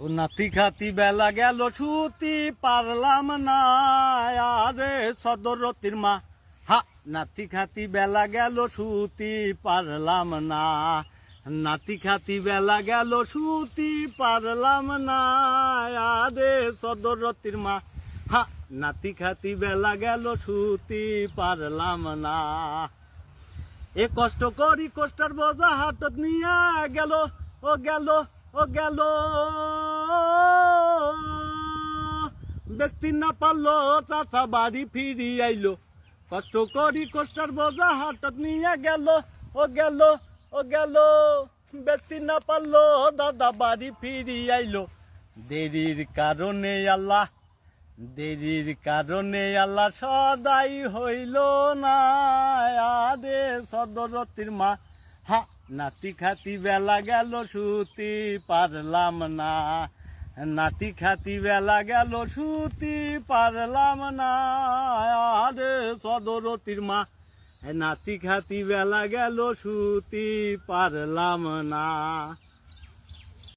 ও নাতি খাতি বেলা গেল শুতি পারলাম না আরে সদরতির মা হা নাতি খাতি বেলা গেল শুতি পারলাম না নাতি খাতি বেলা গেল শুতি পারলাম না আরে সদরতির মা হা নাতি খাতি বেলা গেল শুতি পারলাম না এ কষ্ট করি কষ্টের বোঝা হাতত নিয়ে গেল ও গেল ও গেল ব্যক্তি না পারলো চাচা বাড়ি ফিরি আইলো কষ্ট করি কষ্টের বোঝা হাতত নিয়ে গেল ও গেল ও গেল ব্যক্তি না পারলো দাদা বাড়ি ফিরি আইলো দেরির কারণে আল্লাহ সদাই হইল না আরে সদরতির মা হা নাতি খাতি বেলা গেল শুতি পারলাম না নাতি খাতি বেলা গেল শুতি পারলাম না আরে সদরতির মা নাতি খাতি বেলা গেল শুতি পারলাম না।